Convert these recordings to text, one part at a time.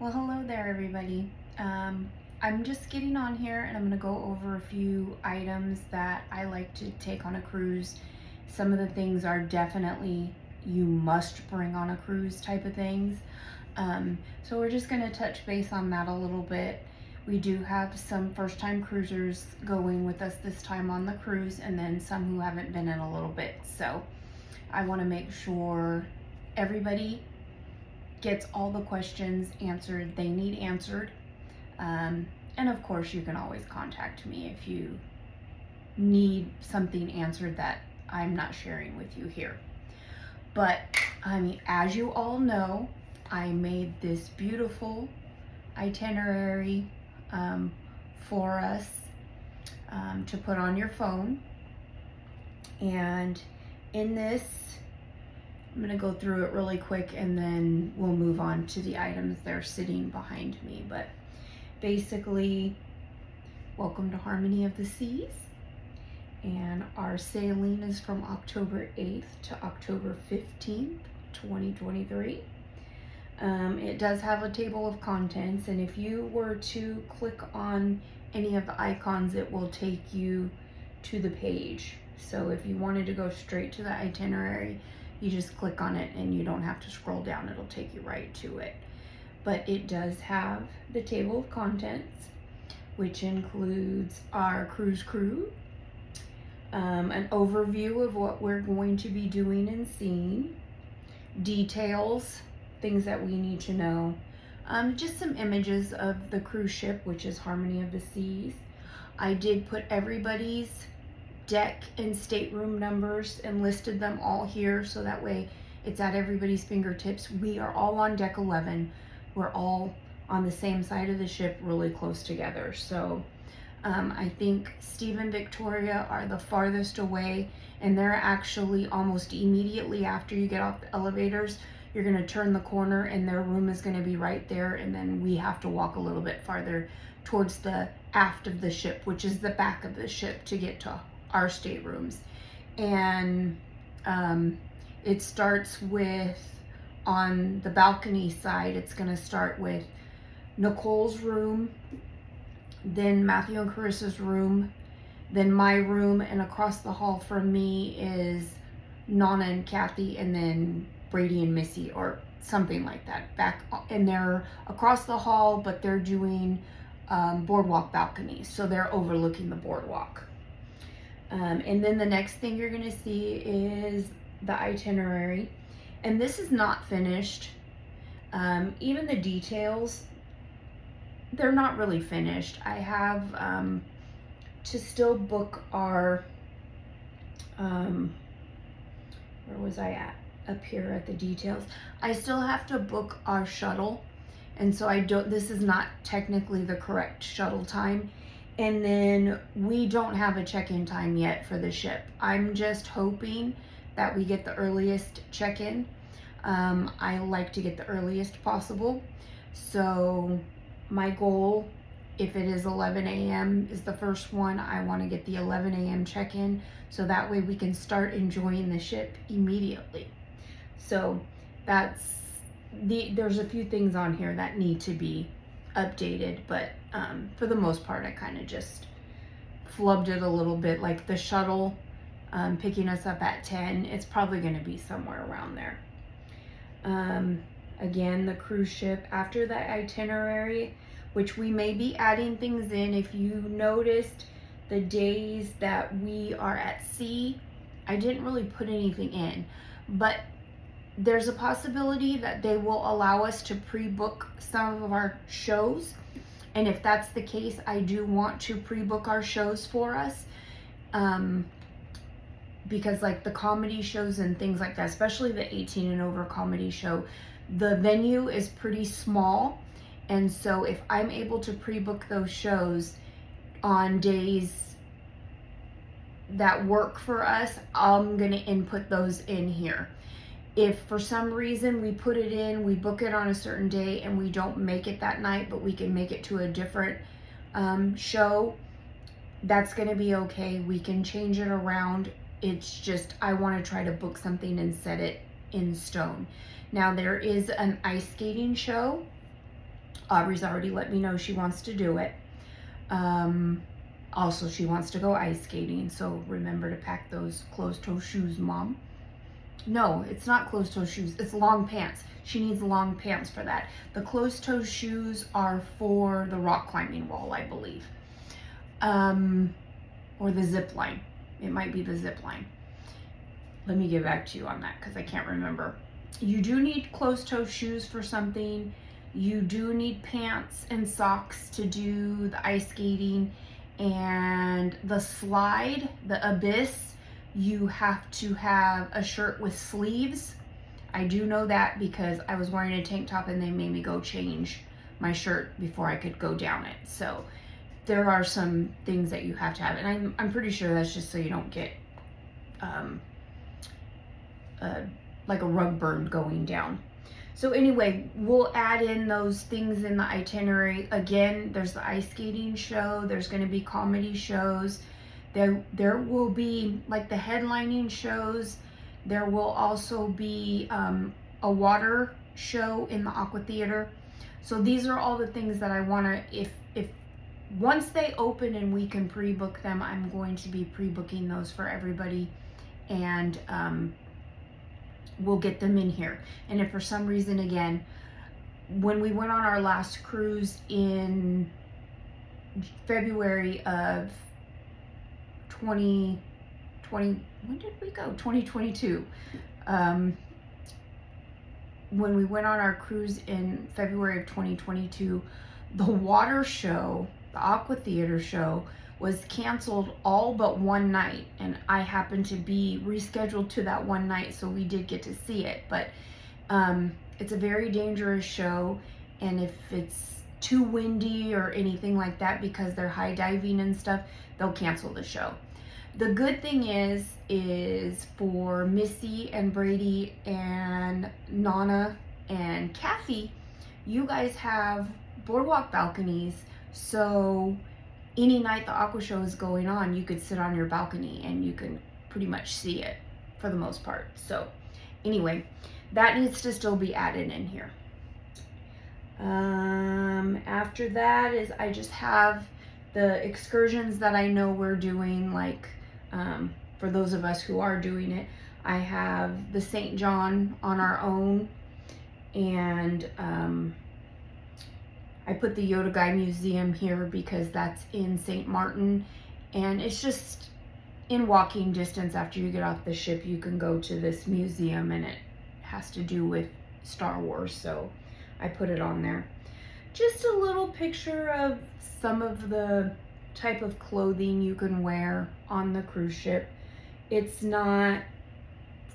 Well, hello there, everybody. I'm just getting on here and I'm going to go over a few items that I like to take on a cruise. Some of the things are definitely you must bring on a cruise type of things. So we're just going to touch base on that a little bit. We do have some first time cruisers going with us this time on the cruise, and then some who haven't been in a little bit. So I want to make sure everybody gets all the questions answered they need answered. And of course, you can always contact me if you need something answered that I'm not sharing with you here. But I mean, as you all know, I made this beautiful itinerary for us to put on your phone. And in this, I'm going to go through it really quick and then we'll move on to the items that are sitting behind me. But basically, welcome to Harmony of the Seas. And our sailing is from October 8th to October 15th, 2023. It does have a table of contents, and if you were to click on any of the icons, it will take you to the page. So if you wanted to go straight to the itinerary, you just click on it and you don't have to scroll down, it'll take you right to it. But it does have the table of contents, which includes our cruise crew, an overview of what we're going to be doing and seeing, details, things that we need to know, just some images of the cruise ship, which is Harmony of the Seas. I did put everybody's deck and stateroom numbers and listed them all here, so that way it's at everybody's fingertips. We are all on deck 11. We're all on the same side of the ship, really close together. So I think Steve and Victoria are the farthest away, and they're actually almost immediately after you get off the elevators. You're going to turn the corner and their room is going to be right there, and then we have to walk a little bit farther towards the aft of the ship, which is the back of the ship, to get to our staterooms. And it starts with, on the balcony side, it's going to start with Nicole's room, then Matthew and Carissa's room, then my room, and across the hall from me is Nana and Kathy, and then Brady and Missy, or something like that. Back, and they're across the hall, but they're doing boardwalk balconies, so they're overlooking the boardwalk. And then the next thing you're going to see is the itinerary, and this is not finished. Even the details, they're not really finished. I have to still book our where was I at? Up here at the details. I still have to book our shuttle, and so this is not technically the correct shuttle time. And then we don't have a check-in time yet for the ship. I'm just hoping that we get the earliest check-in. I like to get the earliest possible. So my goal, if it is 11 a.m. is the first one, I want to get the 11 a.m. check-in, so that way we can start enjoying the ship immediately. So there's a few things on here that need to be updated, but for the most part, I kind of just flubbed it a little bit. Like the shuttle picking us up at 10, it's probably going to be somewhere around there. Again, the cruise ship, after the itinerary, which we may be adding things in. If you noticed the days that we are at sea, I didn't really put anything in, but there's a possibility that they will allow us to pre-book some of our shows. And if that's the case, I do want to pre-book our shows for us. Because like the comedy shows and things like that, especially the 18 and over comedy show, the venue is pretty small. And so if I'm able to pre-book those shows on days that work for us, I'm gonna input those in here. If for some reason we put it in, we book it on a certain day and we don't make it that night, but we can make it to a different show, that's gonna be okay. We can change it around. It's just, I wanna try to book something and set it in stone. Now there is an ice skating show Aubrey's already let me know she wants to do it. Also, she wants to go ice skating, so remember to pack those closed-toe shoes, Mom. No, it's not closed-toe shoes. It's long pants. She needs long pants for that. The closed-toe shoes are for the rock climbing wall, I believe. Or the zip line. It might be the zip line. Let me get back to you on that because I can't remember. You do need closed-toe shoes for something. You do need pants and socks to do the ice skating. And the slide, the abyss, you have to have a shirt with sleeves. I do know that because I was wearing a tank top and they made me go change my shirt before I could go down it. So there are some things that you have to have. And I'm pretty sure that's just so you don't get like a rug burn going down. So anyway, we'll add in those things in the itinerary. Again, there's the ice skating show. There's going to be comedy shows. There will be like the headlining shows. There will also be a water show in the Aqua Theater. So these are all the things that I want to, if once they open and we can pre-book them, I'm going to be pre-booking those for everybody. And we'll get them in here. And if for some reason, again, when we went on our last cruise in February of 2020, when did we go? 2022. When we went on our cruise in February of 2022, the water show, the Aqua Theater show, was canceled all but one night, and I happened to be rescheduled to that one night, so we did get to see it. But it's a very dangerous show, and if it's too windy or anything like that, because they're high diving and stuff, they'll cancel the show. The good thing is for Missy and Brady and Nana and Kathy, you guys have boardwalk balconies, so any night the aqua show is going on, you could sit on your balcony and you can pretty much see it for the most part. So anyway, that needs to still be added in here. After that is I just have the excursions that I know we're doing, like for those of us who are doing it. I have the St. John on our own, and I put the Yoda Guy Museum here because that's in St. Martin, and it's just in walking distance. After you get off the ship, you can go to this museum, and it has to do with Star Wars, so I put it on there. Just a little picture of some of the type of clothing you can wear on the cruise ship. It's not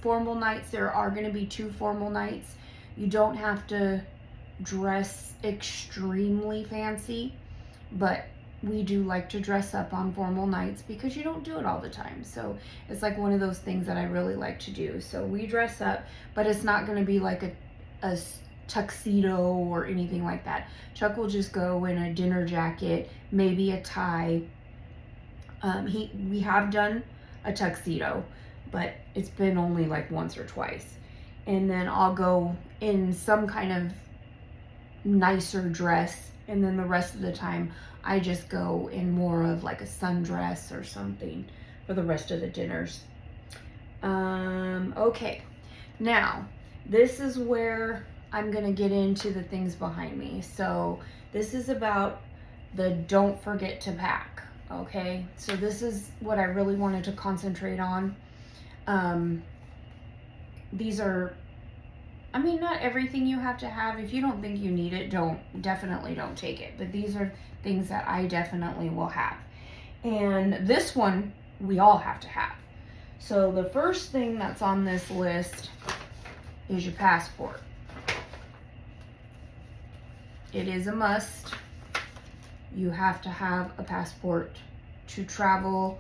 formal nights. There are going to be 2 formal nights. You don't have to dress extremely fancy, but we do like to dress up on formal nights because you don't do it all the time. So it's like one of those things that I really like to do. So we dress up, but it's not going to be like a tuxedo or anything like that. Chuck will just go in a dinner jacket, maybe a tie. We have done a tuxedo, but it's been only like once or twice. And then I'll go in some kind of nicer dress, and then the rest of the time I just go in more of like a sundress or something for the rest of the dinners. Okay, now this is where I'm gonna get into the things behind me. So this is about the don't forget to pack. Okay, so this is what I really wanted to concentrate on. These are, I mean, not everything you have to have. If you don't think you need it, definitely don't take it. But these are things that I definitely will have. And this one, we all have to have. So the first thing that's on this list is your passport. It is a must. You have to have a passport to travel.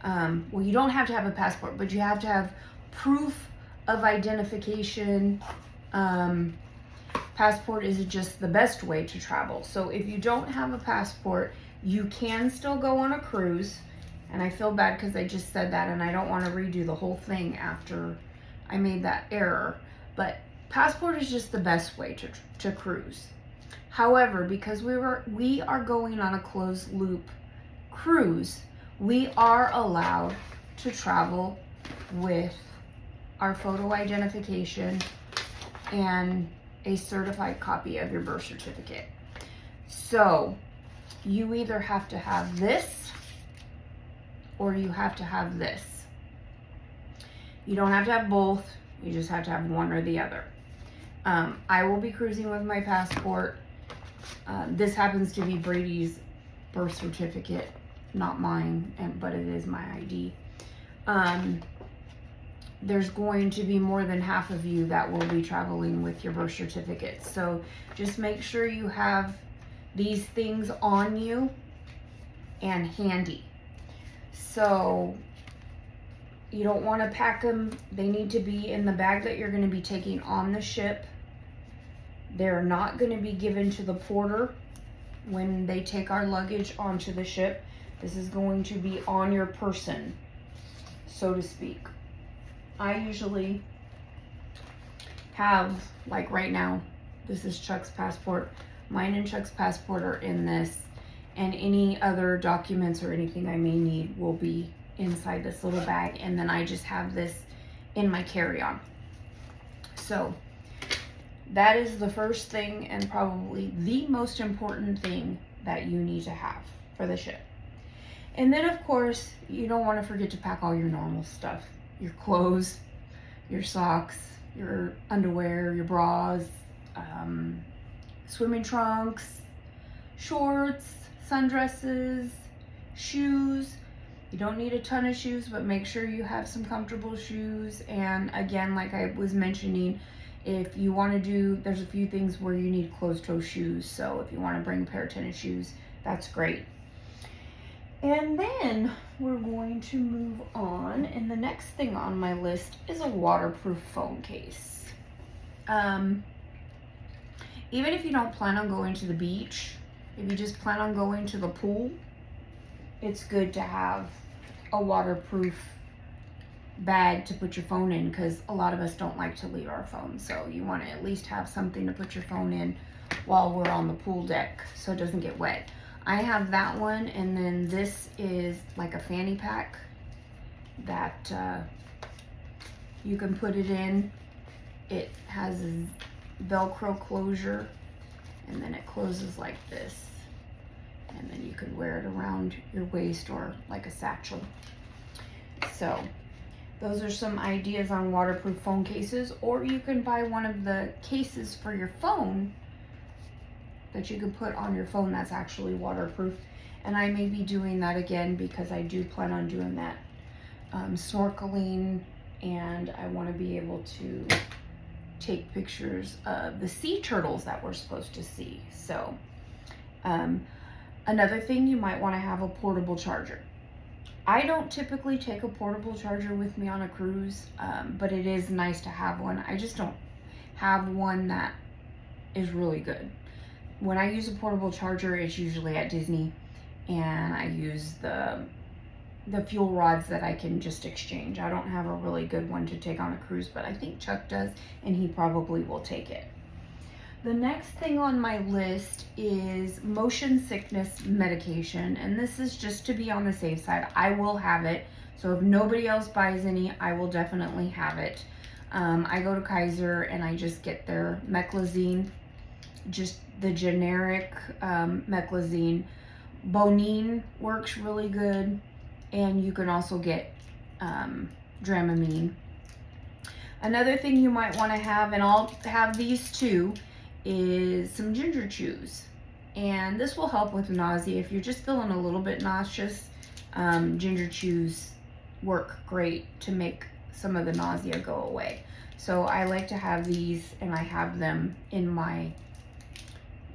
Well, you don't have to have a passport, but you have to have proof of identification. Passport is just the best way to travel. So if you don't have a passport, you can still go on a cruise. And I feel bad because I just said that, and I don't want to redo the whole thing after I made that error. But passport is just the best way to cruise. However, because we are going on a closed loop cruise, we are allowed to travel with our photo identification and a certified copy of your birth certificate. So you either have to have this or you have to have this. You don't have to have both, you just have to have one or the other. I will be cruising with my passport. This happens to be Brady's birth certificate, not mine, but it is my ID. There's going to be more than half of you that will be traveling with your birth certificate. So just make sure you have these things on you and handy. So you don't want to pack them. They need to be in the bag that you're going to be taking on the ship. They're not going to be given to the porter when they take our luggage onto the ship. This is going to be on your person, so to speak. I usually have, like right now, this is Chuck's passport. Mine and Chuck's passport are in this, and any other documents or anything I may need will be inside this little bag, and then I just have this in my carry-on. So that is the first thing and probably the most important thing that you need to have for the ship. And then of course, you don't want to forget to pack all your normal stuff. Your clothes, your socks, your underwear, your bras, swimming trunks, shorts, sundresses, shoes. You don't need a ton of shoes, but make sure you have some comfortable shoes. And again, like I was mentioning, if you want to do, there's a few things where you need closed-toe shoes. So if you want to bring a pair of tennis shoes, that's great. And then we're going to move on, and the next thing on my list is a waterproof phone case. Even if you don't plan on going to the beach, if you just plan on going to the pool, it's good to have a waterproof bag to put your phone in, because a lot of us don't like to leave our phones. So you want to at least have something to put your phone in while we're on the pool deck so it doesn't get wet. I have that one, and then this is like a fanny pack that you can put it in. It has a Velcro closure, and then it closes like this, and then you can wear it around your waist or like a satchel. So those are some ideas on waterproof phone cases, or you can buy one of the cases for your phone that you can put on your phone that's actually waterproof. And I may be doing that again because I do plan on doing that snorkeling, and I want to be able to take pictures of the sea turtles that we're supposed to see. So another thing, you might want to have a portable charger. I don't typically take a portable charger with me on a cruise, but it is nice to have one. I just don't have one that is really good. When I use a portable charger, it's usually at Disney, and I use the fuel rods that I can just exchange. I don't have a really good one to take on a cruise, but I think Chuck does, and he probably will take it. The next thing on my list is motion sickness medication, and this is just to be on the safe side. I will have it, so if nobody else buys any, I will definitely have it. I go to Kaiser and I just get their Meclizine, just the generic Meclizine. Bonine works really good, and you can also get Dramamine. Another thing you might want to have, and I'll have these too, is some ginger chews, and this will help with nausea. If you're just feeling a little bit nauseous, ginger chews work great to make some of the nausea go away. So I like to have these, and I have them in my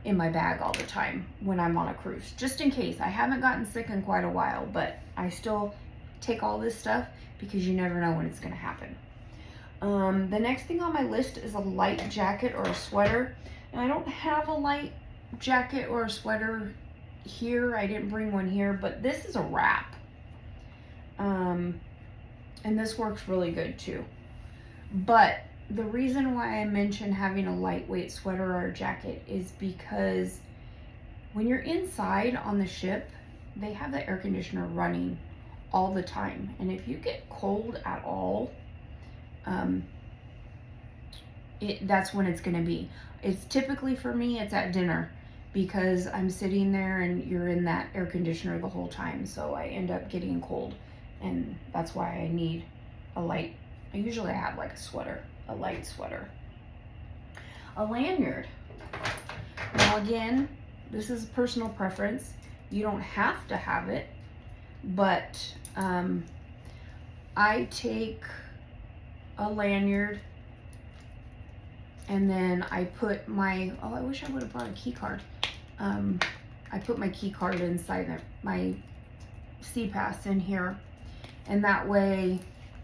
bag all the time when I'm on a cruise, just in case. I haven't gotten sick in quite a while, but I still take all this stuff because you never know when it's going to happen. The next thing on my list is a light jacket or a sweater. And I don't have a light jacket or a sweater here. I didn't bring one here, but this is a wrap. And this works really good too. But the reason why I mention having a lightweight sweater or a jacket is because when you're inside on the ship, they have the air conditioner running all the time. And if you get cold at all, that's when it's going to be. It's typically, for me, it's at dinner, because I'm sitting there and you're in that air conditioner the whole time. So I end up getting cold, and that's why I need I usually have like a sweater, a light sweater. A lanyard. Now again, this is personal preference. You don't have to have it, but I take a lanyard and then I put my, I wish I would have brought a key card. I put my key card inside my CPAS in here, and that way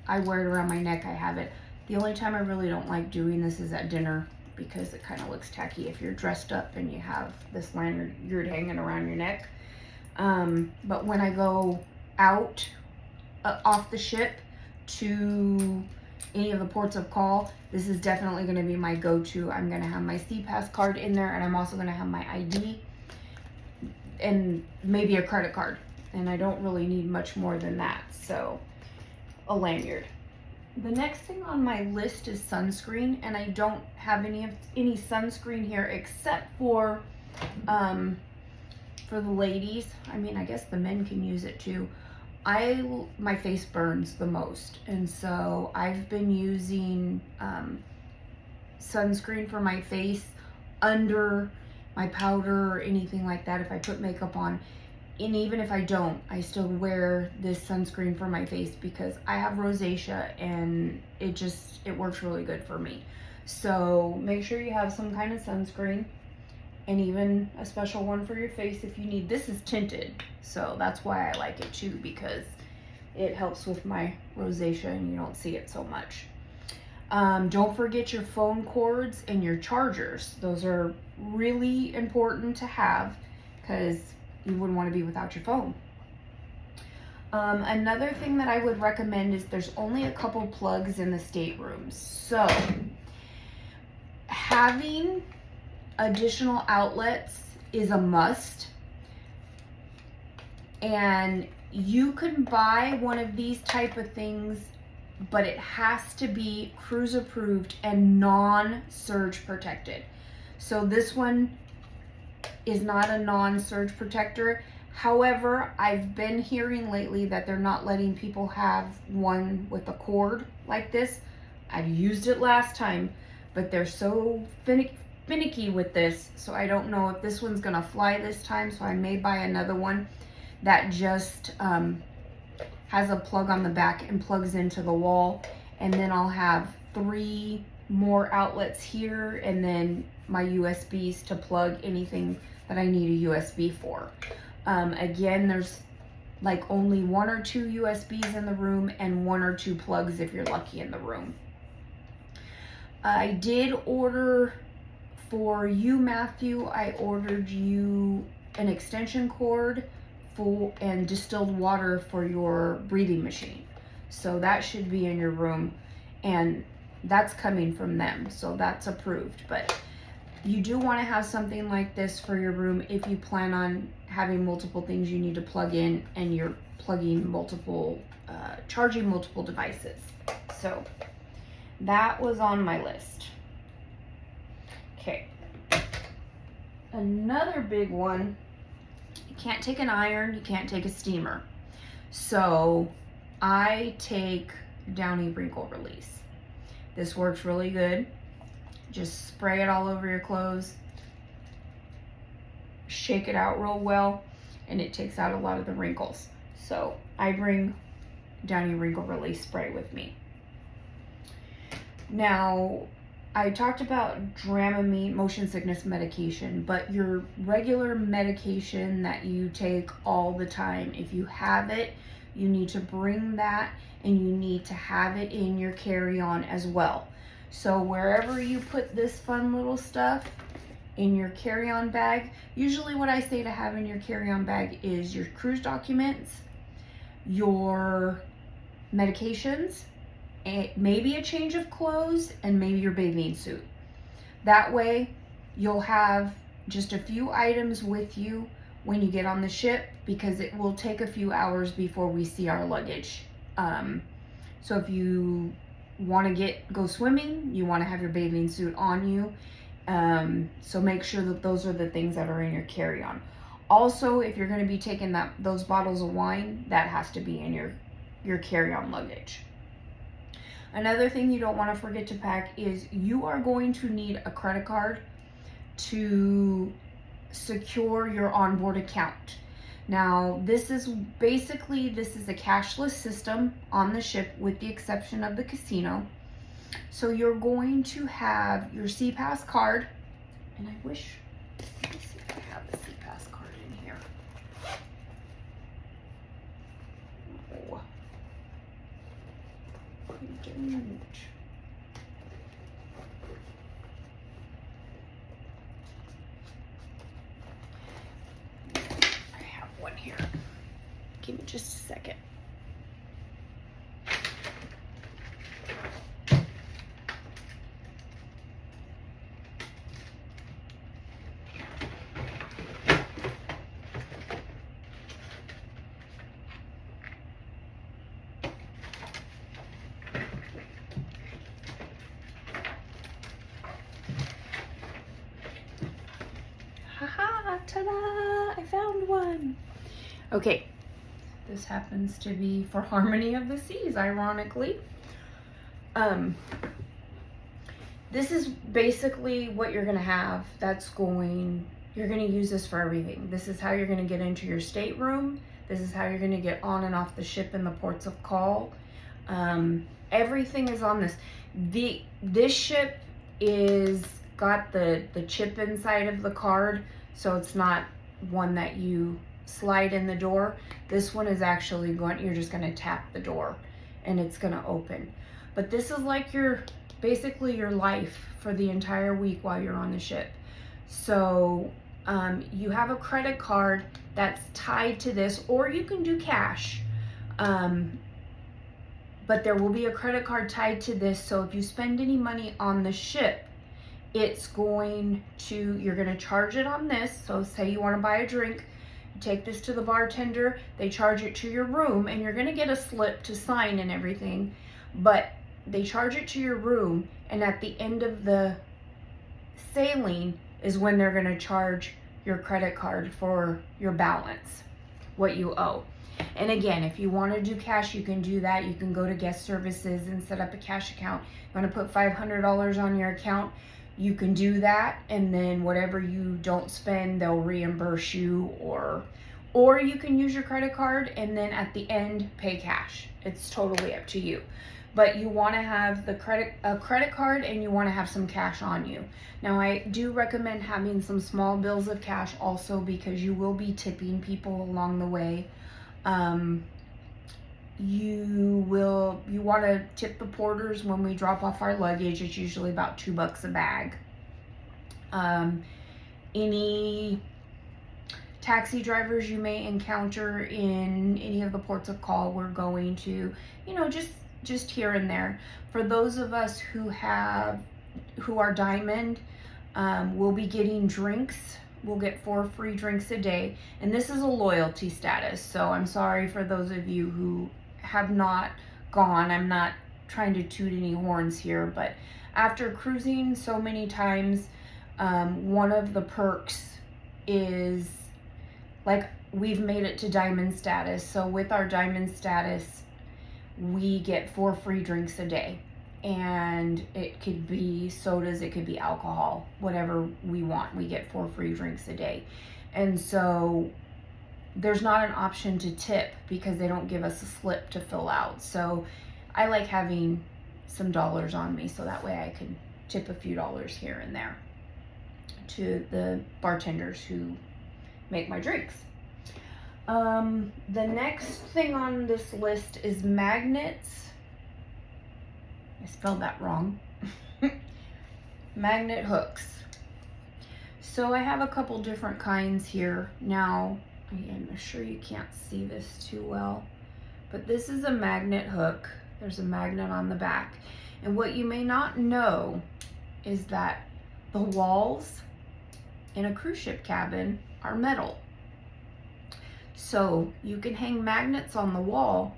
I wear it around my neck. I have it. The only time I really don't like doing this is at dinner, because it kind of looks tacky if you're dressed up and you have this lanyard hanging around your neck. But when I go out off the ship to any of the ports of call, this is definitely going to be my go-to. I'm going to have my CPAS card in there, and I'm also going to have my ID and maybe a credit card. And I don't really need much more than that. So a lanyard. The next thing on my list is sunscreen, and I don't have any sunscreen here except for the ladies. I mean, I guess the men can use it too. My face burns the most, and so I've been using sunscreen for my face under my powder or anything like that if I put makeup on. And even if I don't, I still wear this sunscreen for my face because I have rosacea, and it works really good for me. So make sure you have some kind of sunscreen, and even a special one for your face if you need. This is tinted, so that's why I like it too, because it helps with my rosacea and you don't see it so much. Don't forget your phone cords and your chargers. Those are really important to have, because you wouldn't want to be without your phone. Another thing that I would recommend is there's only a couple plugs in the staterooms. So having additional outlets is a must. And you can buy one of these type of things, but it has to be cruise approved and non-surge protected. So this one is not a non-surge protector. However, I've been hearing lately that they're not letting people have one with a cord like this. I used it last time, but they're so finicky with this, so I don't know if this one's gonna fly this time, so I may buy another one that just has a plug on the back and plugs into the wall, and then I'll have 3 more outlets here, and then my USBs to plug anything that I need a USB for. Again, there's like only 1 or 2 USBs in the room and 1 or 2 plugs if you're lucky in the room. I did order for you, Matthew, I ordered you an extension cord and distilled water for your breathing machine. So that should be in your room, and that's coming from them, so that's approved. But you do want to have something like this for your room if you plan on having multiple things you need to plug in and you're plugging multiple, charging multiple devices. So that was on my list. Okay. Another big one, you can't take an iron, you can't take a steamer. So I take Downy Wrinkle Release. This works really good. Just spray it all over your clothes, shake it out real well, and it takes out a lot of the wrinkles. So I bring Downy Wrinkle Release spray with me. Now, I talked about Dramamine motion sickness medication, but your regular medication that you take all the time, if you have it, you need to bring that, and you need to have it in your carry-on as well. So wherever you put this fun little stuff in your carry-on bag, usually what I say to have in your carry-on bag is your cruise documents, your medications, maybe a change of clothes and maybe your bathing suit. That way you'll have just a few items with you when you get on the ship, because it will take a few hours before we see our luggage. So if you want to go swimming, you want to have your bathing suit on you. So make sure that those are the things that are in your carry-on. Also, if you're going to be taking those bottles of wine, that has to be in your carry-on luggage. Another thing you don't want to forget to pack is you are going to need a credit card to secure your onboard account. Now, this is a cashless system on the ship with the exception of the casino. So you're going to have your SeaPass card, and let me see if I have the SeaPass card in here. Oh, I don't. I have one here. Give me just a second. Haha, ta-da! I found one. Okay, this happens to be for Harmony of the Seas, ironically. This is basically what you're gonna have. You're gonna use this for everything. This is how you're gonna get into your stateroom. This is how you're gonna get on and off the ship in the ports of call. Everything is on this. This ship is got the chip inside of the card, so it's not one that you slide in the door. This one is actually you're just gonna tap the door and it's gonna open. But this is like basically your life for the entire week while you're on the ship. So you have a credit card that's tied to this, or you can do cash. But there will be a credit card tied to this, so if you spend any money on the ship, you're gonna charge it on this. So say you wanna buy a drink, you take this to the bartender, they charge it to your room, and you're gonna get a slip to sign and everything, but they charge it to your room, and at the end of the sailing is when they're gonna charge your credit card for your balance, what you owe. And again, if you want to do cash, you can do that. You can go to guest services and set up a cash account. You want to put $500 on your account, you can do that, and then whatever you don't spend, they'll reimburse you, or you can use your credit card and then at the end pay cash. It's totally up to you. But you want to have a credit card, and you want to have some cash on you. Now, I do recommend having some small bills of cash also, because you will be tipping people along the way. You want to tip the porters when we drop off our luggage. It's usually about $2 a bag. Any taxi drivers you may encounter in any of the ports of call, we're going to, just here and there. For those of us who are Diamond, we'll be getting drinks. We'll get 4 free drinks a day, and this is a loyalty status. So I'm sorry for those of you who have not gone. I'm not trying to toot any horns here, but after cruising so many times, one of the perks is, like, we've made it to Diamond status. So with our Diamond status, we get 4 free drinks a day, and it could be sodas, it could be alcohol, whatever we want. We get 4 free drinks a day. And so there's not an option to tip because they don't give us a slip to fill out. So I like having some dollars on me, so that way I can tip a few dollars here and there to the bartenders who make my drinks. The next thing on this list is magnets. I spelled that wrong. Magnet hooks. So I have a couple different kinds here. Now, I'm sure you can't see this too well, but this is a magnet hook. There's a magnet on the back. And what you may not know is that the walls in a cruise ship cabin are metal. So you can hang magnets on the wall,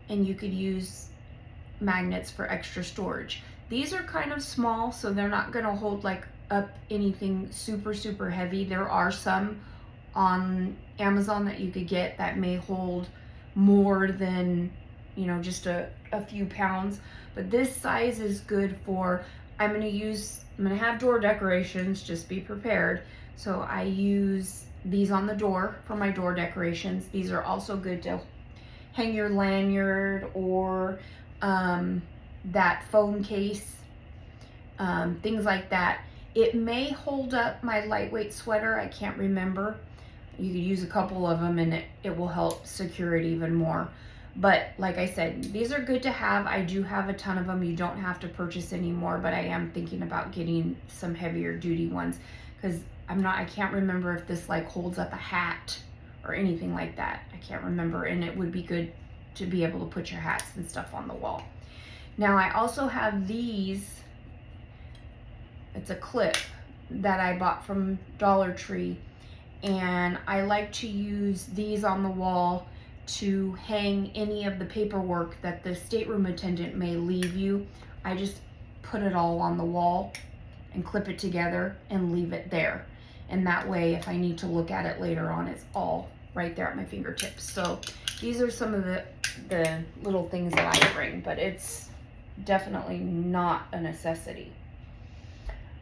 and you could use magnets for extra storage. These are kind of small, so they're not going to hold like up anything super heavy. There are some on Amazon that you could get that may hold more than, you know, just a few pounds, but this size is good for, I'm going to have door decorations, just be prepared. So I use these on the door for my door decorations. These are also good to hang your lanyard or that phone case, things like that. It may hold up my lightweight sweater, I can't remember. You could use a couple of them and it will help secure it even more. But like I said, these are good to have. I do have a ton of them. You don't have to purchase any more, but I am thinking about getting some heavier duty ones, because I can't remember if this like holds up a hat or anything like that. I can't remember, and it would be good to be able to put your hats and stuff on the wall. Now I also have these, it's a clip that I bought from Dollar Tree, and I like to use these on the wall to hang any of the paperwork that the stateroom attendant may leave you. I just put it all on the wall and clip it together and leave it there. And that way, if I need to look at it later on, it's all right there at my fingertips. So these are some of the little things that I bring, but it's definitely not a necessity.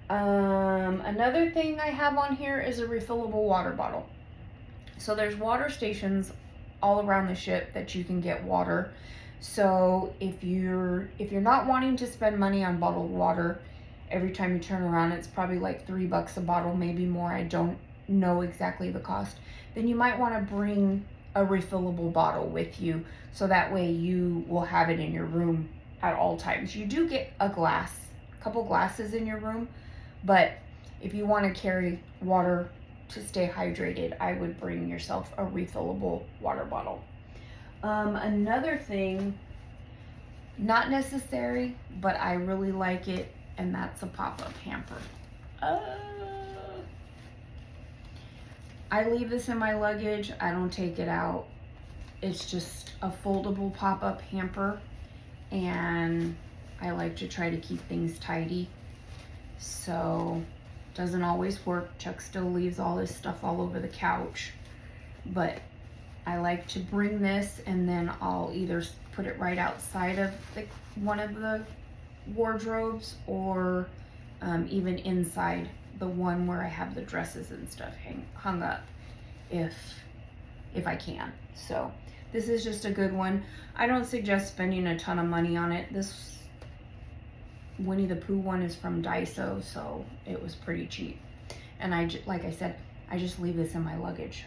Another thing I have on here is a refillable water bottle. So there's water stations all around the ship that you can get water. So if you're not wanting to spend money on bottled water every time you turn around, it's probably like $3 a bottle, maybe more, I don't know exactly the cost, then you might want to bring a refillable bottle with you, so that way you will have it in your room at all times. You do get a couple glasses in your room, but if you want to carry water to stay hydrated, I would bring yourself a refillable water bottle. Another thing, not necessary, but I really like it, and that's a pop-up hamper. I leave this in my luggage. I don't take it out. It's just a foldable pop-up hamper, and I like to try to keep things tidy. So doesn't always work. Chuck still leaves all his stuff all over the couch, but I like to bring this, and then I'll either put it right outside of one of the wardrobes, or even inside the one where I have the dresses and stuff hung up, if I can. So this is just a good one. I don't suggest spending a ton of money on it. This Winnie the Pooh one is from Daiso, so it was pretty cheap. And like I said, I just leave this in my luggage.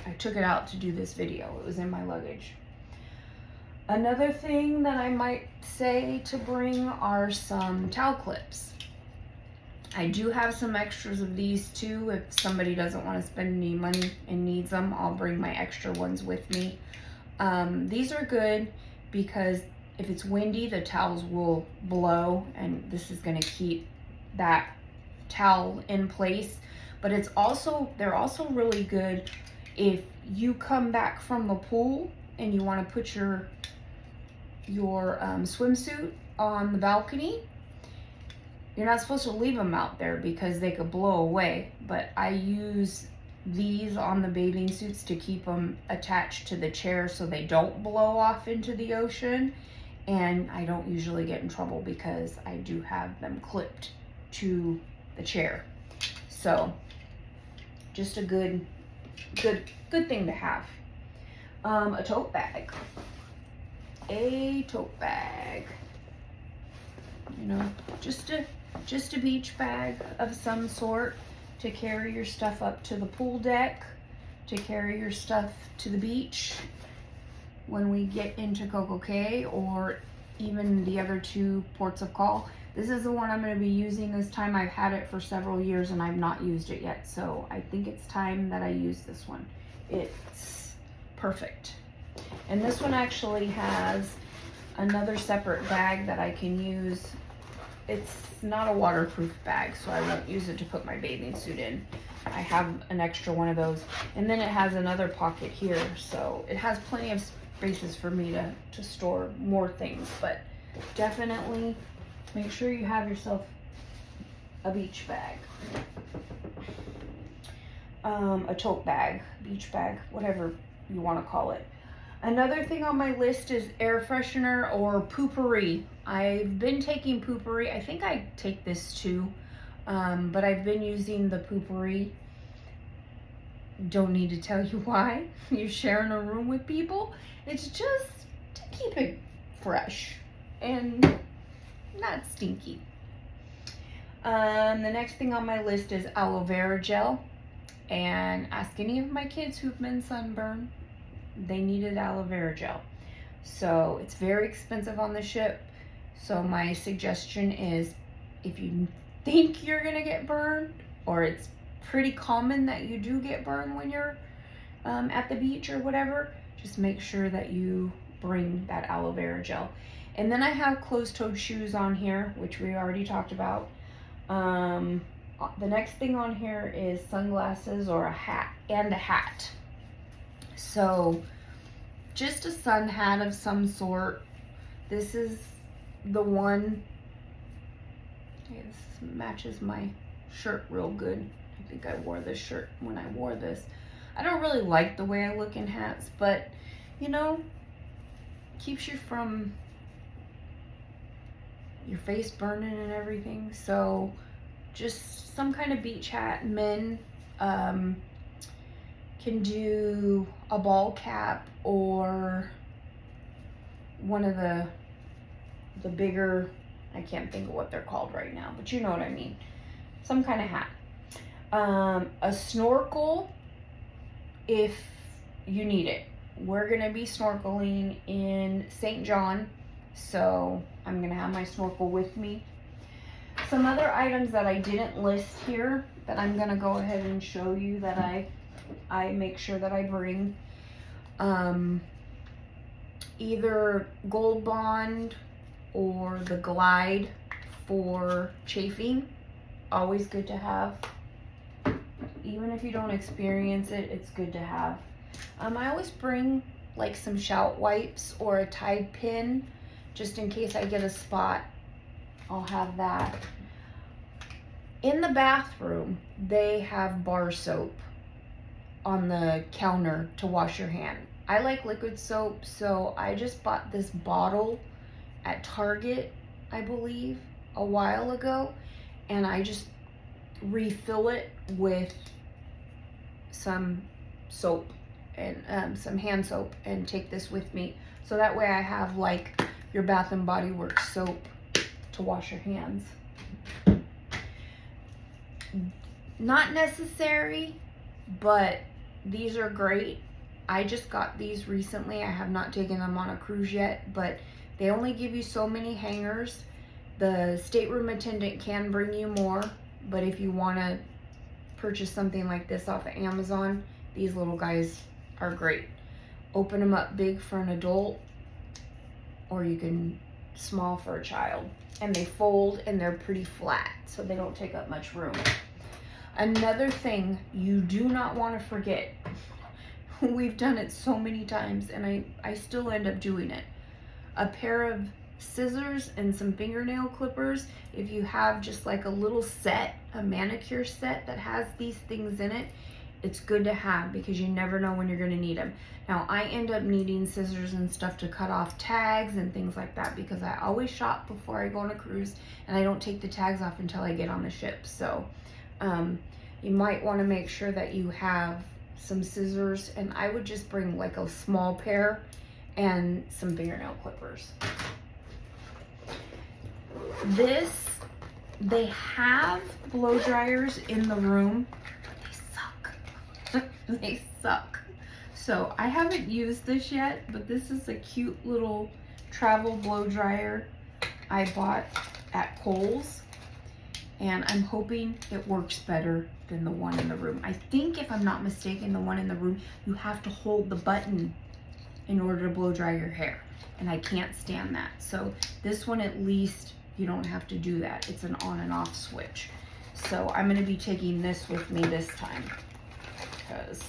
I took it out to do this video. It was in my luggage. Another thing that I might say to bring are some towel clips. I do have some extras of these too. If somebody doesn't want to spend any money and needs them, I'll bring my extra ones with me. These are good because if it's windy, the towels will blow, and this is going to keep that towel in place. But they're also really good if you come back from the pool and you want to put your swimsuit on the balcony. You're not supposed to leave them out there because they could blow away, but I use these on the bathing suits to keep them attached to the chair so they don't blow off into the ocean. And I don't usually get in trouble because I do have them clipped to the chair. So just a good thing to have. A tote bag. You know, just a beach bag of some sort to carry your stuff up to the pool deck, to carry your stuff to the beach when we get into Coco Cay, or even the other two ports of call. This is the one I'm going to be using this time. I've had it for several years and I've not used it yet, so I think it's time that I use this one. It's perfect. And this one actually has another separate bag that I can use. It's not a waterproof bag, so I won't use it to put my bathing suit in. I have an extra one of those. And then it has another pocket here, so it has plenty of spaces for me to store more things. But definitely make sure you have yourself a beach bag. A tote bag, beach bag, whatever you want to call it. Another thing on my list is air freshener or Poo-Pourri. I've been taking Poo-Pourri. I think I take this too, but I've been using the Poo-Pourri. Don't need to tell you why. You're sharing a room with people. It's just to keep it fresh and not stinky. The next thing on my list is aloe vera gel. And ask any of my kids who've been sunburned, they needed aloe vera gel. So it's very expensive on the ship. So my suggestion is, if you think you're gonna get burned, or it's pretty common that you do get burned when you're at the beach or whatever, just make sure that you bring that aloe vera gel. And then I have closed-toed shoes on here, which we already talked about. The next thing on here is sunglasses or a hat and a hat. So just a sun hat of some sort. This is the one. Okay, this matches my shirt real good. I think I wore this shirt when I wore this. I don't really like the way I look in hats, but you know, keeps you from your face burning and everything. So just some kind of beach hat. Men can do a ball cap or one of the bigger, I can't think of what they're called right now, but you know what I mean. Some kind of hat. A snorkel if you need it. We're gonna be snorkeling in St. John, so I'm gonna have my snorkel with me. Some other items that I didn't list here that I'm gonna go ahead and show you that I make sure that I bring. Either Gold Bond or the Glide for chafing. Always good to have. Even if you don't experience it, it's good to have. I always bring like some shout wipes or a Tide pin just in case I get a spot. I'll have that. In the bathroom, they have bar soap on the counter to wash your hand. I like liquid soap, so I just bought this bottle at Target, I believe, a while ago, and I just refill it with some soap and some hand soap and take this with me. So that way I have like your Bath and Body Works soap to wash your hands. Not necessary, but these are great. I just got these recently. I have not taken them on a cruise yet, but they only give you so many hangers. The stateroom attendant can bring you more, but if you want to purchase something like this off of Amazon, these little guys are great. Open them up big for an adult, or you can small for a child. And they fold and they're pretty flat, so they don't take up much room. Another thing you do not want to forget, we've done it so many times and I still end up doing it. A pair of scissors and some fingernail clippers. If you have just like a little set, a manicure set that has these things in it, it's good to have because you never know when you're going to need them. Now, I end up needing scissors and stuff to cut off tags and things like that because I always shop before I go on a cruise and I don't take the tags off until I get on the ship. So you might want to make sure that you have some scissors, and I would just bring like a small pair and some fingernail clippers. They have blow dryers in the room. They suck. They suck. So I haven't used this yet, but this is a cute little travel blow dryer I bought at Kohl's, and I'm hoping it works better than the one in the room. I think, if I'm not mistaken, the one in the room, you have to hold the button in order to blow dry your hair. and I can't stand that. So this one, at least you don't have to do that. It's an on and off switch. So I'm going to be taking this with me this time because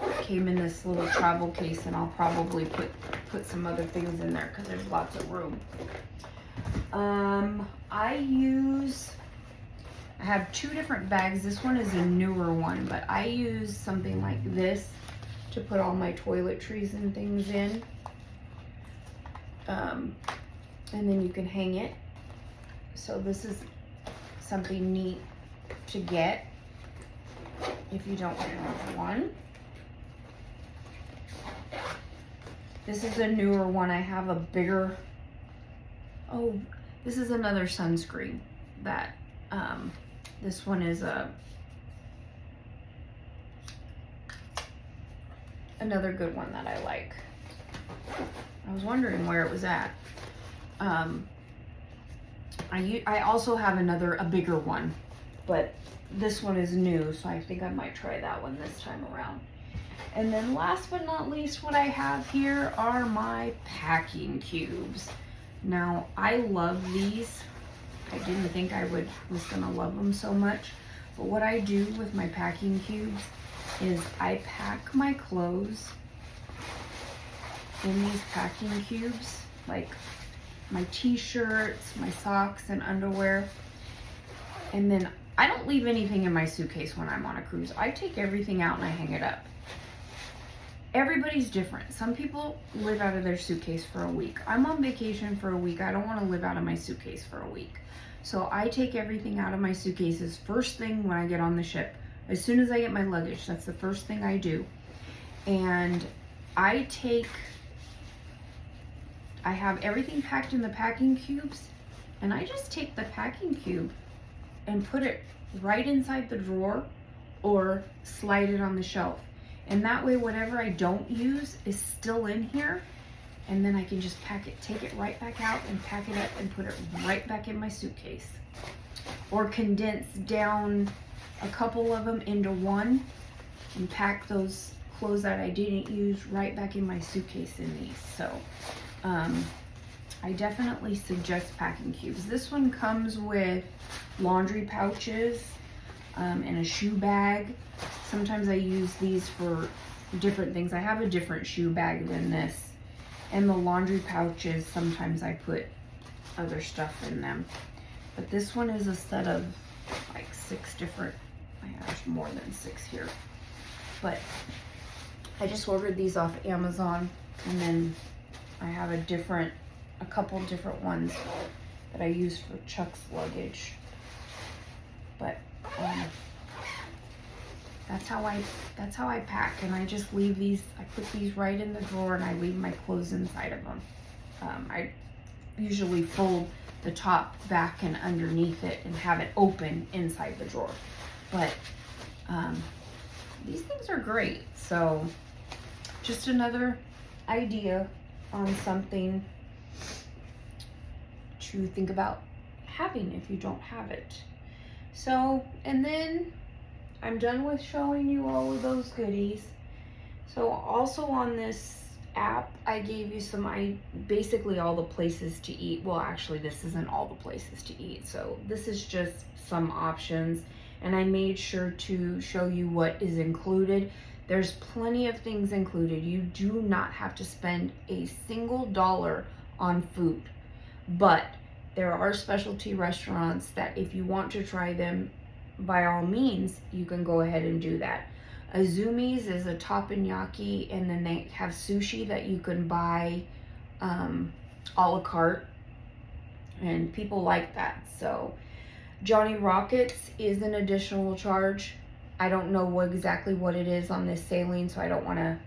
it came in this little travel case, and I'll probably put some other things in there because there's lots of room. I have two different bags. This one is a newer one, but I use something like this to put all my toiletries and things in. And then you can hang it. So this is something neat to get if you don't have one. This is a newer one. I have a bigger, oh, this is another sunscreen that, this one is another good one that I like. I was wondering where it was at. I also have a bigger one, but this one is new, so I think I might try that one this time around. And then last but not least, what I have here are my packing cubes. Now, I love these. I didn't think I was gonna love them so much, but what I do with my packing cubes is I pack my clothes in these packing cubes, like my t-shirts, my socks and underwear, and then I don't leave anything in my suitcase when I'm on a cruise. I take everything out and I hang it up. Everybody's different. Some people live out of their suitcase for a week. I'm on vacation for a week. I don't want to live out of my suitcase for a week. So I take everything out of my suitcases first thing when I get on the ship. As soon as I get my luggage, that's the first thing I do. And I have everything packed in the packing cubes, and I just take the packing cube and put it right inside the drawer or slide it on the shelf. And that way, whatever I don't use is still in here, and then I can just take it right back out and pack it up and put it right back in my suitcase. Or condense down a couple of them into one and pack those clothes that I didn't use right back in my suitcase in these. So I definitely suggest packing cubes. This one comes with laundry pouches and a shoe bag. Sometimes I use these for different things. I have a different shoe bag than this. And the laundry pouches, sometimes I put other stuff in them. But this one is a set of like 6 different, there's more than 6 here. But I just ordered these off Amazon, and then I have a couple different ones that I use for Chuck's luggage. But that's how I pack, and I just leave these. I put these right in the drawer, and I leave my clothes inside of them. I usually fold the top, back, and underneath it, and have it open inside the drawer. But these things are great. So just another idea on something to think about having if you don't have it. So, and then I'm done with showing you all of those goodies. So also on this app, I gave you basically all the places to eat. Well, actually, this isn't all the places to eat. So this is just some options, and I made sure to show you what is included. There's plenty of things included. You do not have to spend a single dollar on food, but there are specialty restaurants that if you want to try them, by all means, you can go ahead and do that. Azumi's is a teppanyaki, and then they have sushi that you can buy a la carte, and people like that. So Johnny Rockets is an additional charge. I don't know exactly what it is on this sailing, so I want to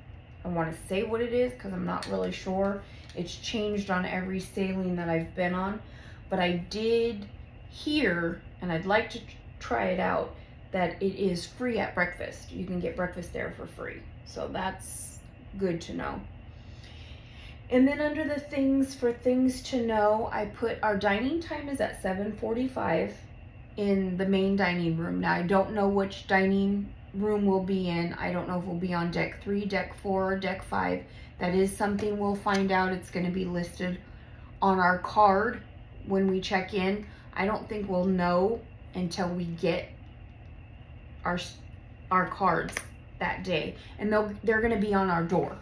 say what it is because I'm not really sure. It's changed on every sailing that I've been on, but I did hear, and I'd like to try it out, that it is free at breakfast. You can get breakfast there for free. So that's good to know. And then under the things to know, I put our dining time is at 7:45 in the main dining room. Now I don't know which dining room we'll be in. I don't know if we'll be on deck 3, deck 4, or deck 5. That is something we'll find out. It's going to be listed on our card when we check in. I don't think we'll know until we get our cards that day, and they're going to be on our door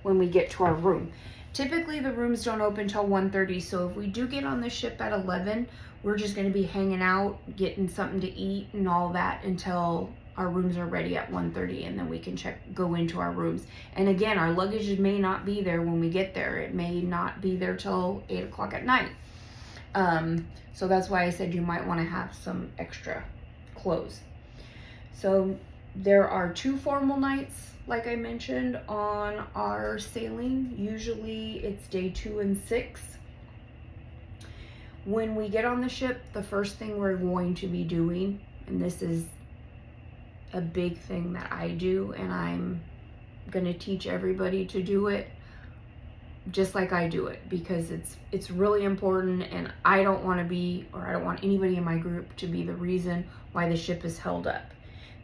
when we get to our room. Typically the rooms don't open till 1:30, so if we do get on the ship at 11, we're just going to be hanging out, getting something to eat and all that until our rooms are ready at 1:30, and then we can go into our rooms. And again, our luggage may not be there when we get there. It may not be there till 8 o'clock at night. So that's why I said you might want to have some extra clothes. So there are 2 formal nights, like I mentioned, on our sailing. Usually it's day 2 and 6. When we get on the ship, the first thing we're going to be doing, and this is a big thing that I do, and I'm going to teach everybody to do it just like I do it, because it's really important, and I don't want to be, or I don't want anybody in my group to be the reason why the ship is held up.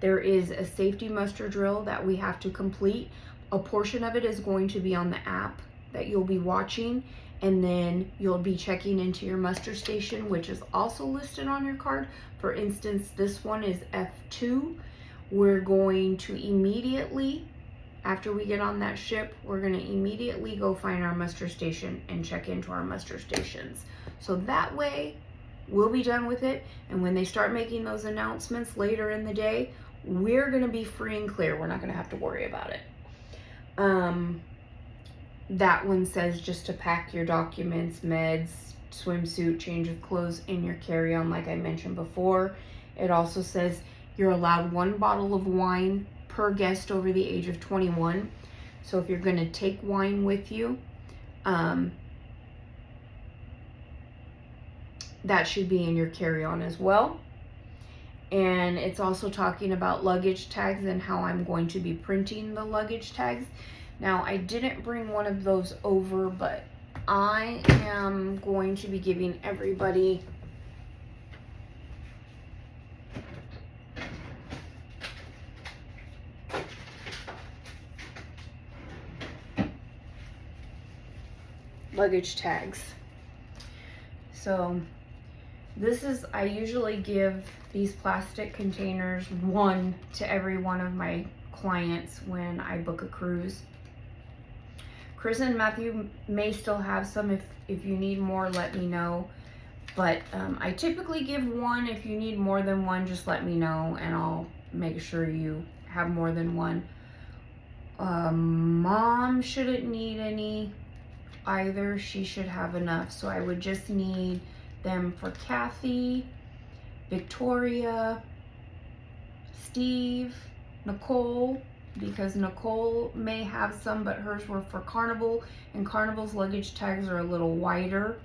There is a safety muster drill that we have to complete. A portion of it is going to be on the app that you'll be watching, and then you'll be checking into your muster station, which is also listed on your card. For instance, this one is F2. We're going to immediately, after we get on that ship, we're going to immediately go find our muster station and check into our muster stations. So that way we'll be done with it, and when they start making those announcements later in the day, we're going to be free and clear. We're not going to have to worry about it. That one says just to pack your documents, meds, swimsuit, change of clothes in your carry-on, like I mentioned before. It also says you're allowed 1 bottle of wine per guest over the age of 21. So if you're going to take wine with you, that should be in your carry-on as well. And it's also talking about luggage tags and how I'm going to be printing the luggage tags. Now, I didn't bring one of those over, but I am going to be giving everybody luggage tags. So this is, I usually give these plastic containers, 1 to every one of my clients when I book a cruise. Chris and Matthew may still have some. If you need more, let me know. But I typically give 1. If you need more than 1, just let me know, and I'll make sure you have more than 1. Mom shouldn't need any either. She should have enough. So I would just need them for Kathy, Victoria, Steve, Nicole, because Nicole may have some, but hers were for Carnival, and Carnival's luggage tags are a little wider.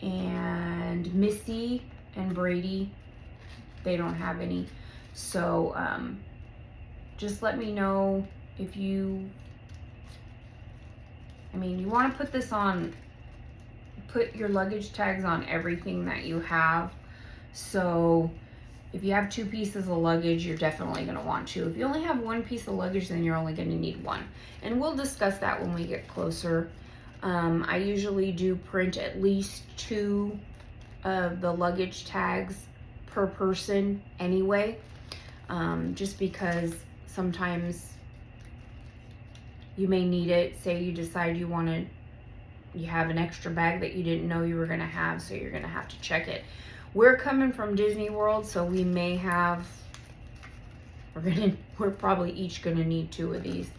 And Missy and Brady, they don't have any. So just let me know if you, you want to put this on, put your luggage tags on everything that you have. So if you have 2 pieces of luggage, you're definitely going to want to. If you only have 1 piece of luggage, then you're only going to need 1. And we'll discuss that when we get closer. I usually do print at least 2 of the luggage tags per person anyway, just because sometimes you may need it. Say you decide you have an extra bag that you didn't know you were going to have, so you're going to have to check it. We're coming from Disney World, so we may have, we're probably each going to need 2 of these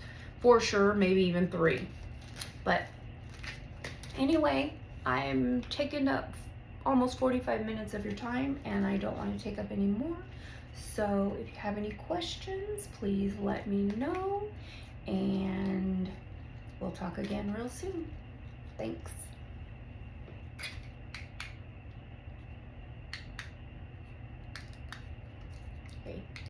for sure, maybe even 3. But anyway, I'm taking up almost 45 minutes of your time, and I don't want to take up any more. So if you have any questions, please let me know, and we'll talk again real soon. Thanks.